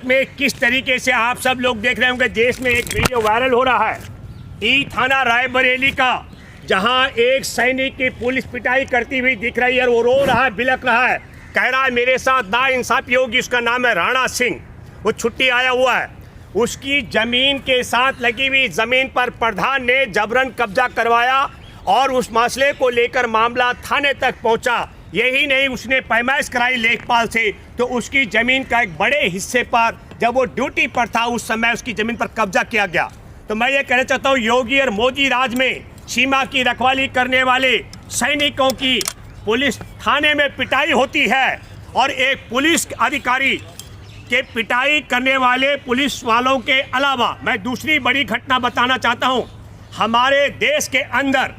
में किस तरीके से आप सब लोग देख रहे होंगे, देश में एक वीडियो वायरल हो रहा है ई थाना रायबरेली का, जहां एक सैनिक की पुलिस पिटाई करती हुई दिख रही है। वो रो रहा है, बिलख रहा है, कह रहा है मेरे साथ नाइंसाफी होगी। उसका नाम है राणा सिंह, वो छुट्टी आया हुआ है। उसकी ज़मीन के साथ लगी हुई ज़मीन पर प्रधान ने जबरन कब्जा करवाया और उस मसले को लेकर मामला थाने तक पहुंचा। यही नहीं, उसने पैमाइश कराई लेखपाल से, तो उसकी ज़मीन का एक बड़े हिस्से पर जब वो ड्यूटी पर था उस समय उसकी ज़मीन पर कब्जा किया गया। तो मैं ये कहना चाहता हूँ, योगी और मोदी राज में सीमा की रखवाली करने वाले सैनिकों की पुलिस थाने में पिटाई होती है और एक पुलिस अधिकारी के पिटाई करने वाले पुलिस वालों के अलावा मैं दूसरी बड़ी घटना बताना चाहता हूँ। हमारे देश के अंदर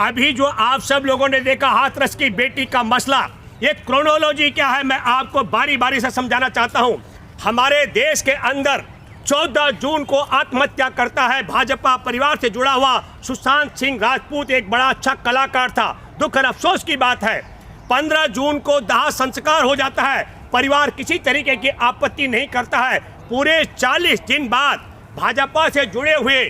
अभी जो आप सब लोगों ने देखा हाथरस की बेटी का मसला, ये क्रोनोलॉजी क्या है मैं आपको बारी बारी से समझाना चाहता हूँ। हमारे देश के अंदर 14 जून को आत्महत्या करता है भाजपा परिवार से जुड़ा हुआ सुशांत सिंह राजपूत। एक बड़ा अच्छा कलाकार था। दुख और अफसोस की बात है 15 जून को दाह संस्कार हो जाता है। परिवार किसी तरीके की आपत्ति नहीं करता है। पूरे 40 दिन बाद भाजपा से जुड़े हुए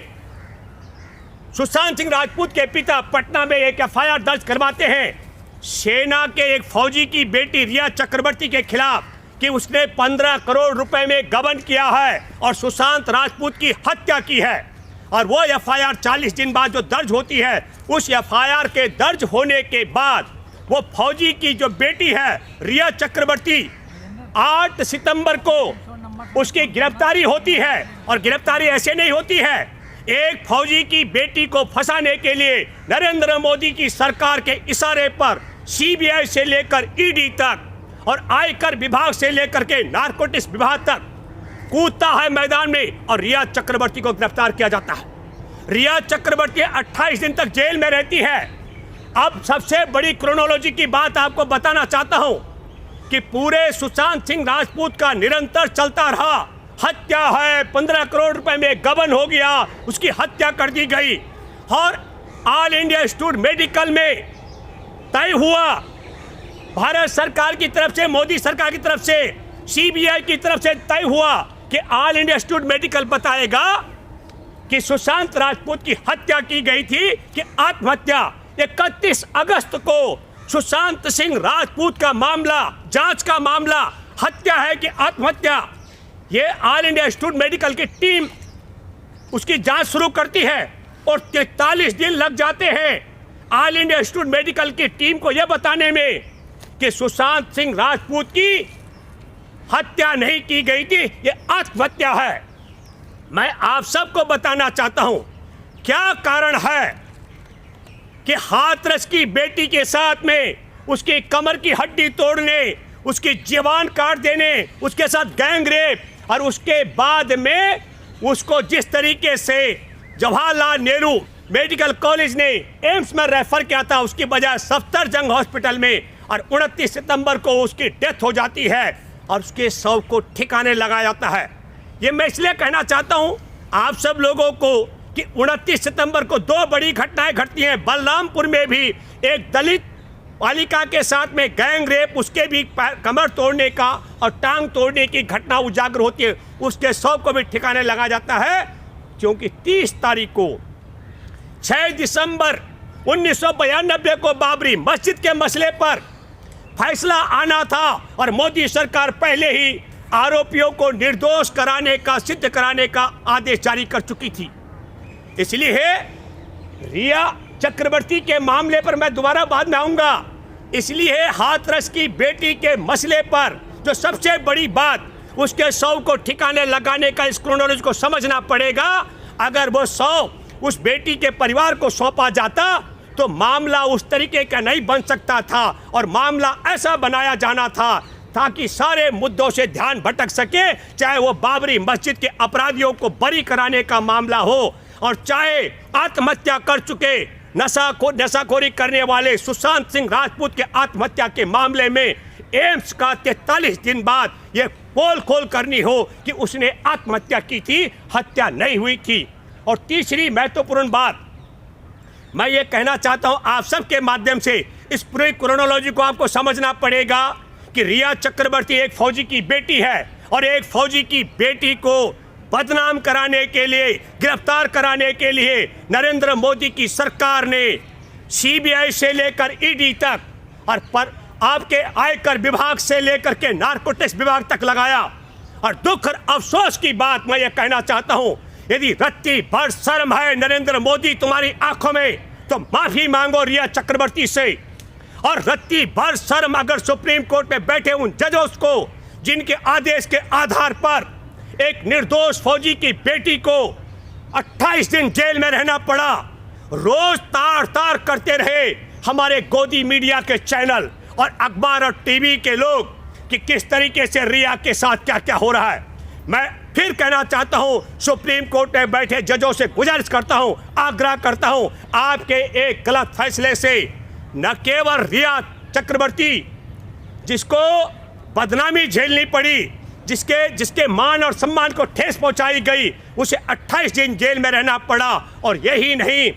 सुशांत सिंह राजपूत के पिता पटना में एक एफआईआर दर्ज करवाते हैं सेना के एक फौजी की बेटी रिया चक्रवर्ती के खिलाफ कि उसने 15 करोड़ रुपए में गबन किया है और सुशांत राजपूत की हत्या की है। और वो एफआईआर 40 दिन बाद जो दर्ज होती है, उस एफआईआर के दर्ज होने के बाद वो फौजी की जो बेटी है रिया चक्रवर्ती 8 सितंबर को उसकी गिरफ्तारी होती है। और गिरफ्तारी ऐसे नहीं होती है, एक फौजी की बेटी को फंसाने के लिए नरेंद्र मोदी की सरकार के इशारे पर सीबीआई से लेकर ईडी तक और आयकर विभाग से लेकर के नारकोटिक्स विभाग तक कूदता है मैदान में और रिया चक्रवर्ती को गिरफ्तार किया जाता है। रिया चक्रवर्ती 28 दिन तक जेल में रहती है। अब सबसे बड़ी क्रोनोलॉजी की बात आपको बताना चाहता हूं कि पूरे सुशांत सिंह राजपूत का निरंतर चलता रहा, हत्या है, 15 करोड़ रुपए में गबन हो गया, उसकी हत्या कर दी गई। और ऑल इंडिया इंस्टीट्यूट मेडिकल में तय हुआ, भारत सरकार की तरफ से, मोदी सरकार की तरफ से, सीबीआई की तरफ से तय हुआ कि ऑल इंडिया इंस्टीट्यूट मेडिकल बताएगा कि सुशांत राजपूत की हत्या की गई थी कि आत्महत्या। 31 अगस्त को सुशांत सिंह राजपूत का मामला, जांच का मामला हत्या है कि आत्महत्या, ये ऑल इंडिया इंस्टीट्यूट मेडिकल की टीम उसकी जांच शुरू करती है और 43 दिन लग जाते हैं ऑल इंडिया इंस्टीट्यूट मेडिकल की टीम को यह बताने में कि सुशांत सिंह राजपूत की हत्या नहीं की गई थी, ये आत्महत्या है। मैं आप सबको बताना चाहता हूं क्या कारण है कि हाथरस की बेटी के साथ में उसकी कमर की हड्डी तोड़ने, उसकी जीवान काट देने, उसके साथ गैंग रेप और उसके बाद में उसको जिस तरीके से जवाहरलाल नेहरू मेडिकल कॉलेज ने एम्स में रेफर किया था, उसकी बजाय सफदरजंग हॉस्पिटल में, और 29 सितंबर को उसकी डेथ हो जाती है और उसके शव को ठिकाने लगाया जाता है। ये मैं इसलिए कहना चाहता हूँ आप सब लोगों को कि 29 सितंबर को 2 बड़ी घटनाएं घटती हैं। बलरामपुर में भी एक दलित बालिका के साथ में गैंग रेप, उसके भी कमर तोड़ने का और टांग तोड़ने की घटना उजागर होती है, उसके शव को भी ठिकाने लगाया जाता है। क्योंकि 30 तारीख को 6 दिसंबर 1992 को बाबरी मस्जिद के मसले पर फैसला आना था और मोदी सरकार पहले ही आरोपियों को निर्दोष कराने का, सिद्ध कराने का आदेश जारी कर चुकी थी। इसलिए रिया चक्रवर्ती के मामले पर मैं दोबारा बाद में आऊंगा। इसलिए हाथरस की बेटी के मसले पर जो सबसे बड़ी बात, उसके शव को ठिकाने लगाने का इस क्रोनोलॉजी को समझना पड़ेगा। अगर वो शव उस बेटी के परिवार को सौंपा जाता तो मामला उस तरीके का नहीं बन सकता था और मामला ऐसा बनाया जाना था ताकि सारे मुद्दों से ध्यान भटक सके, चाहे वो बाबरी मस्जिद के अपराधियों को बरी कराने का मामला हो और चाहे आत्महत्या कर चुके नशाखोरी करने वाले सुशांत सिंह राजपूत के आत्महत्या के मामले में एम्स का 43 दिन बाद यह पोल खोल करनी हो कि उसने आत्महत्या की थी, हत्या नहीं हुई थी। और तीसरी महत्वपूर्ण बात मैं ये कहना चाहता हूं आप सबके माध्यम से, इस पूरी क्रोनोलॉजी को आपको समझना पड़ेगा कि रिया चक्रवर्ती एक फौजी की बेटी है और एक फौजी की बेटी को बदनाम कराने के लिए, गिरफ्तार कराने के लिए नरेंद्र मोदी की सरकार ने सीबीआई से लेकर ईडी तक और पर आपके आयकर विभाग से लेकर के नारकोटिक्स विभाग तक लगाया। और दुख और अफसोस की बात मैं ये कहना चाहता हूं, यदि रत्ती भर शर्म है नरेंद्र मोदी तुम्हारी आंखों में तो माफी मांगो रिया चक्रवर्ती से। और रत्ती भर शर्म अगर सुप्रीम कोर्ट में बैठे उन जजों को जिनके आदेश के आधार पर एक निर्दोष फौजी की बेटी को 28 दिन जेल में रहना पड़ा। रोज तार तार करते रहे हमारे गोदी मीडिया के चैनल और अखबार और टीवी के लोग कि किस तरीके से रिया के साथ क्या क्या हो रहा है। मैं फिर कहना चाहता हूं, सुप्रीम कोर्ट में बैठे जजों से गुजारिश करता हूं, आग्रह करता हूं, आपके एक गलत फैसले से न केवल रिया चक्रवर्ती जिसको बदनामी झेलनी पड़ी, जिसके मान और सम्मान को ठेस पहुंचाई गई, उसे 28 दिन जेल में रहना पड़ा। और यही नहीं,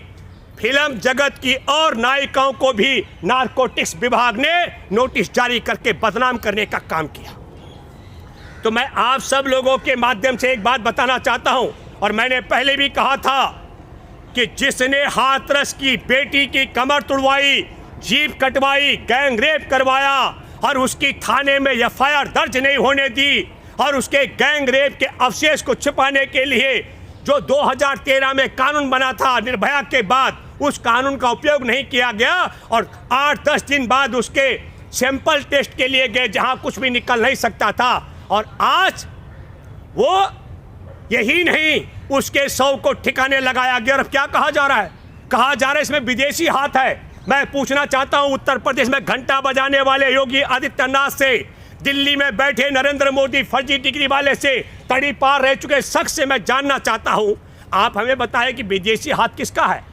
फिल्म जगत की और नायिकाओं को भी नारकोटिक्स विभाग ने नोटिस जारी करके बदनाम करने का काम किया। तो मैं आप सब लोगों के माध्यम से एक बात बताना चाहता हूं, और मैंने पहले भी कहा था कि जिसने हाथरस की बेटी की कमर तुड़वाई, जीभ कटवाई, गैंग रेप करवाया और उसकी थाने में एफआईआर दर्ज नहीं होने दी और उसके गैंग रेप के अवशेष को छिपाने के लिए जो 2013 में कानून बना था निर्भया के बाद, उस कानून का उपयोग नहीं किया गया और 8-10 दिन बाद उसके सैंपल टेस्ट के लिए गए जहां कुछ भी निकल नहीं सकता था। और आज वो यही नहीं, उसके शव को ठिकाने लगाया गया। और अब क्या कहा जा रहा है? कहा जा रहा है इसमें विदेशी हाथ है। मैं पूछना चाहता हूं, उत्तर प्रदेश में घंटा बजाने वाले योगी आदित्यनाथ से, दिल्ली में बैठे नरेंद्र मोदी फर्जी डिग्री वाले से, तड़ी पार रह चुके शख्स से मैं जानना चाहता हूं, आप हमें बताएं कि विदेशी हाथ किसका है।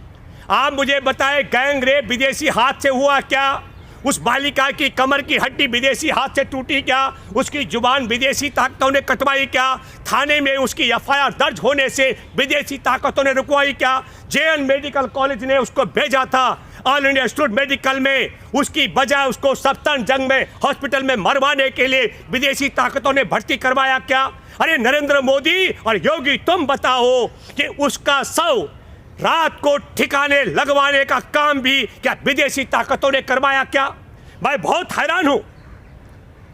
आप मुझे बताएं गैंग रेप विदेशी हाथ से हुआ क्या? उस बालिका की कमर की हड्डी विदेशी हाथ से टूटी क्या? उसकी जुबान विदेशी ताकतों ने कटवाई क्या? थाने में उसकी एफआईआर दर्ज होने से विदेशी ताकतों ने रुकवाई क्या? जेएन मेडिकल कॉलेज ने उसको भेजा था ऑल इंडिया इंस्टीट्यूट मेडिकल में, उसकी बजाय उसको सफ्तन जंग में हॉस्पिटल में मरवाने के लिए विदेशी ताकतों ने भर्ती करवाया क्या? अरे नरेंद्र मोदी और योगी, तुम बताओ कि उसका शव रात को ठिकाने लगवाने का काम भी क्या विदेशी ताकतों ने करवाया क्या? मैं बहुत हैरान हूं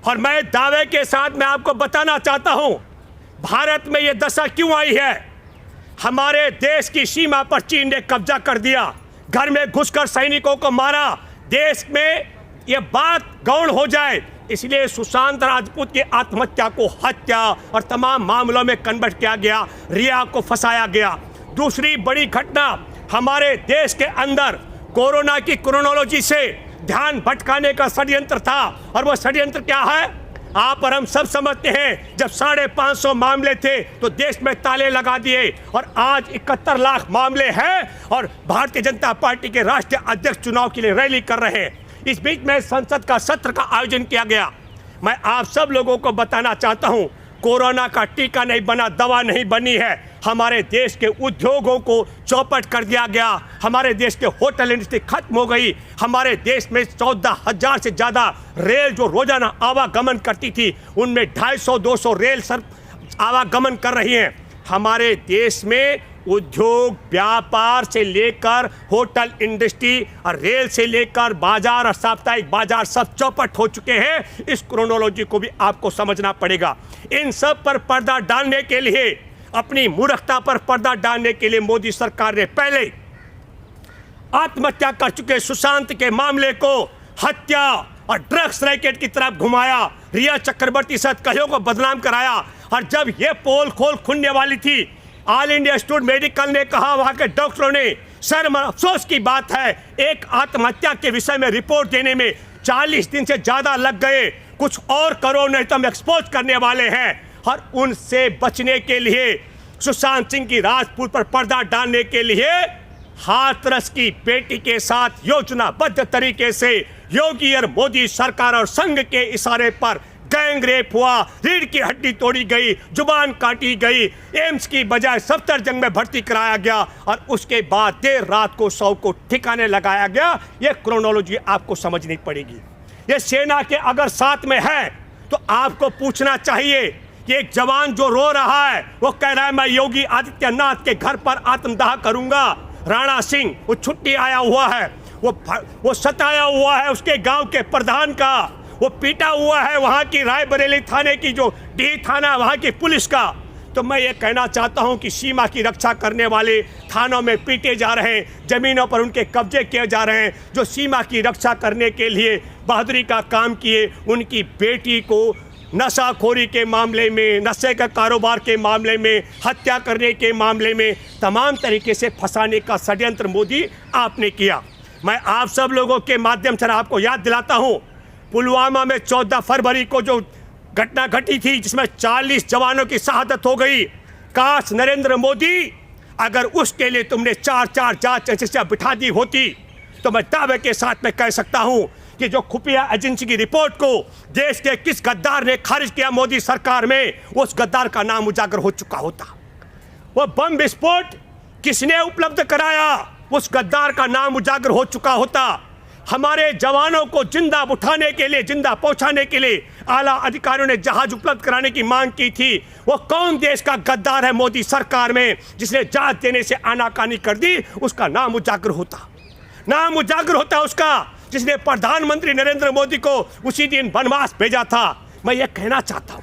और मैं दावे के साथ मैं आपको बताना चाहता हूं, भारत में यह दशा क्यों आई है? हमारे देश की सीमा पर चीन ने कब्जा कर दिया, घर में घुसकर सैनिकों को मारा, देश में यह बात गौण हो जाए, इसलिए सुशांत राजपूत की आत्महत्या को हत्या और तमाम मामलों में कन्वर्ट किया गया, रिया को फंसाया गया। दूसरी बड़ी घटना, हमारे देश के अंदर कोरोना की क्रोनोलॉजी से ध्यान भटकाने का षड्यंत्र था। और वो षड्यंत्र क्या है? आप और हम सब समझते हैं, जब 550 मामले थे तो देश में ताले लगा दिए और आज 71 लाख मामले हैं और भारतीय जनता पार्टी के राष्ट्रीय अध्यक्ष चुनाव के लिए रैली कर रहे हैं। इस बीच में संसद का सत्र का आयोजन किया गया। मैं आप सब लोगों को बताना चाहता हूं, कोरोना का टीका नहीं बना, दवा नहीं बनी है। हमारे देश के उद्योगों को चौपट कर दिया गया, हमारे देश के होटल इंडस्ट्री खत्म हो गई, हमारे देश में 14,000 से ज़्यादा रेल जो रोजाना आवागमन करती थी उनमें 250-200 रेल सर आवागमन कर रही हैं। हमारे देश में उद्योग व्यापार से लेकर होटल इंडस्ट्री और रेल से लेकर बाजार और साप्ताहिक बाजार सब चौपट हो चुके हैं। इस क्रोनोलॉजी को भी आपको समझना पड़ेगा। इन सब पर पर्दा डालने के लिए, अपनी मूर्खता पर पर्दा डालने के लिए मोदी सरकार ने पहले आत्महत्या कर चुके सुशांत के मामले को हत्या और ड्रग्स रैकेट की तरफ घुमाया, रिया चक्रवर्ती सहित कईयों को बदनाम कराया। और जब ये पोल खोल खुलने वाली थी, ऑल इंडिया इंस्टीट्यूट मेडिकल ने कहा, वहाँ के डॉक्टरों ने, शर्म अफसोस की बात है, एक आत्महत्या के विषय में रिपोर्ट देने में 40 दिन से ज़्यादा लग गए। कुछ और करो नहीं तो हम एक्सपोज करने वाले हैं। और उनसे बचने के लिए, सुशांत सिंह की राजपूत पर पर्दा डालने के लिए हाथरस की बेटी के साथ योजनाबद्ध तरीके से योगी और मोदी सरकार और संघ के इशारे पर गैंग रेप हुआ, रीढ़ की हड्डी तोड़ी गई, जुबान काटी गई, एम्स की बजाय सफदरजंग में भर्ती कराया गया और उसके बाद देर रात को शव को ठिकाने लगाया गया। यह क्रोनोलॉजी आपको समझनी पड़ेगी। ये सेना के अगर साथ में है तो आपको पूछना चाहिए कि एक जवान जो रो रहा है वो कह रहा है मैं योगी आदित्यनाथ के घर पर आत्मदाह करूंगा। राणा सिंह वो छुट्टी आया हुआ है, वो सताया हुआ है उसके गांव के प्रधान का, वो पीटा हुआ है वहां की रायबरेली थाने की जो डी थाना वहां की पुलिस का। तो मैं ये कहना चाहता हूं कि सीमा की रक्षा करने वाले थानों में पीटे जा रहे हैं, ज़मीनों पर उनके कब्जे किए जा रहे हैं। जो सीमा की रक्षा करने के लिए बहादुरी का काम किए, उनकी बेटी को नशाखोरी के मामले में, नशे का कारोबार के मामले में, हत्या करने के मामले में तमाम तरीके से फंसाने का षड्यंत्र मोदी आपने किया। मैं आप सब लोगों के माध्यम से आपको याद दिलाता हूँ, पुलवामा में 14 फरवरी को जो घटना घटी थी जिसमें 40 जवानों की शहादत हो गई, काश नरेंद्र मोदी अगर उसके लिए तुमने 4 जांच एजेंसियां बिठा दी होती तो मैं दावे के साथ में कह सकता हूं कि जो खुफिया एजेंसी की रिपोर्ट को देश के किस गद्दार ने खारिज किया मोदी सरकार में, उस गद्दार का नाम उजागर हो चुका होता। वो बम विस्फोट किसने उपलब्ध कराया, उस गद्दार का नाम उजागर हो चुका होता। हमारे जवानों को जिंदा उठाने के लिए, जिंदा पहुंचाने के लिए आला अधिकारियों ने जहाज उपलब्ध कराने की मांग की थी। वो कौन देश का गद्दार है मोदी सरकार में जिसने जहाज देने से आनाकानी कर दी, उसका नाम उजागर होता। नाम उजागर होता उसका जिसने प्रधानमंत्री नरेंद्र मोदी को उसी दिन वनवास भेजा था। मैं ये कहना चाहता हूं,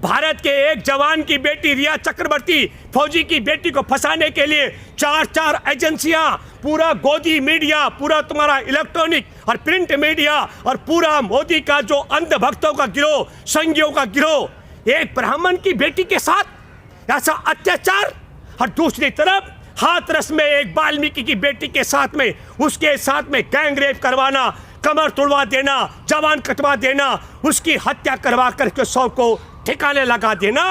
भारत के एक जवान की बेटी रिया चक्रवर्ती, फौजी की बेटी को फंसाने के लिए 4 एजेंसियां, पूरा गोदी मीडिया, पूरा तुम्हारा इलेक्ट्रॉनिक और प्रिंट मीडिया और पूरा मोदी का जो अंधभक्तों का गिरोह, संगियों का गिरोह, एक ब्राह्मण की बेटी के साथ ऐसा अत्याचार, और दूसरी तरफ हाथरस में एक वाल्मीकि की बेटी के साथ में, उसके साथ में गैंग रेप करवाना, कमर तोड़वा देना, जवान कटवा देना, उसकी हत्या करवा करके 100 को ठिकाने लगा देना।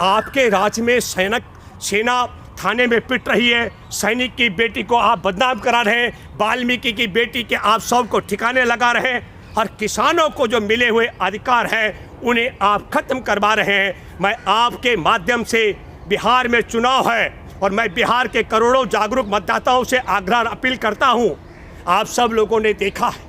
आपके राज्य में सेना थाने में पिट रही है, सैनिक की बेटी को आप बदनाम करा रहे हैं, वाल्मीकि की बेटी के आप 100 को ठिकाने लगा रहे हैं, और किसानों को जो मिले हुए अधिकार हैं उन्हें आप खत्म करवा रहे हैं। मैं आपके माध्यम से, बिहार में चुनाव है और मैं बिहार के करोड़ों जागरूक मतदाताओं से आग्रह अपील करता हूं, आप सब लोगों ने देखा है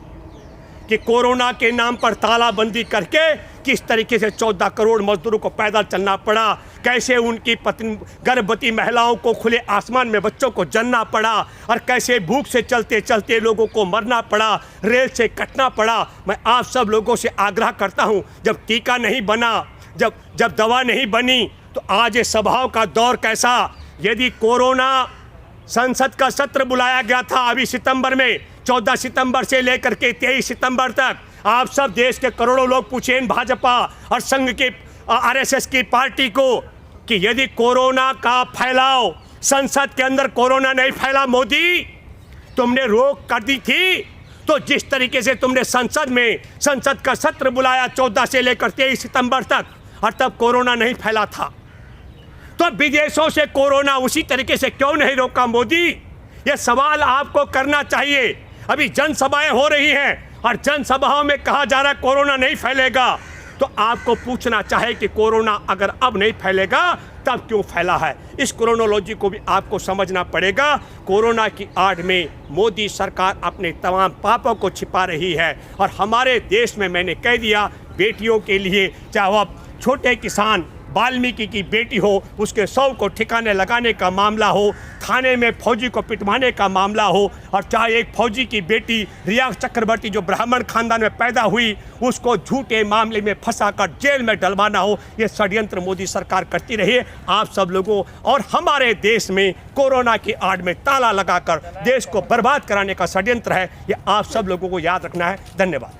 कि कोरोना के नाम पर तालाबंदी करके किस तरीके से 14 करोड़ मजदूरों को पैदल चलना पड़ा, कैसे उनकी पत्नी गर्भवती महिलाओं को खुले आसमान में बच्चों को जलना पड़ा, और कैसे भूख से चलते चलते लोगों को मरना पड़ा, रेल से कटना पड़ा। मैं आप सब लोगों से आग्रह करता हूं, जब टीका नहीं बना, जब दवा नहीं बनी, तो आज ये सभाओं का दौर कैसा। यदि कोरोना संसद का सत्र बुलाया गया था अभी सितंबर में, 14 सितंबर से लेकर के 23 सितंबर तक, आप सब देश के करोड़ों लोग पूछें भाजपा और संघ के आरएसएस की पार्टी को कि यदि कोरोना का फैलाव संसद के अंदर कोरोना नहीं फैला मोदी, तुमने रोक कर दी थी, तो जिस तरीके से तुमने संसद का सत्र बुलाया 14 से लेकर 23 सितंबर तक, और तब कोरोना नहीं फैला था, तो विदेशों से कोरोना उसी तरीके से क्यों नहीं रोका मोदी? यह सवाल आपको करना चाहिए। अभी जनसभाएं हो रही हैं और जनसभाओं में कहा जा रहा है कोरोना नहीं फैलेगा, तो आपको पूछना चाहिए कि कोरोना अगर अब नहीं फैलेगा तब क्यों फैला है। इस क्रोनोलॉजी को भी आपको समझना पड़ेगा। कोरोना की आड़ में मोदी सरकार अपने तमाम पापों को छिपा रही है, और हमारे देश में, मैंने कह दिया, बेटियों के लिए, चाहे वह छोटे किसान वाल्मीकि की बेटी हो, उसके 100 को ठिकाने लगाने का मामला हो, थाने में फौजी को पिटवाने का मामला हो, और चाहे एक फौजी की बेटी रिया चक्रवर्ती जो ब्राह्मण खानदान में पैदा हुई, उसको झूठे मामले में फंसाकर जेल में डलवाना हो, ये षड्यंत्र मोदी सरकार करती रही है। आप सब लोगों और हमारे देश में कोरोना की आड़ में ताला लगाकर देश को बर्बाद कराने का षड्यंत्र है, ये आप सब लोगों को याद रखना है। धन्यवाद।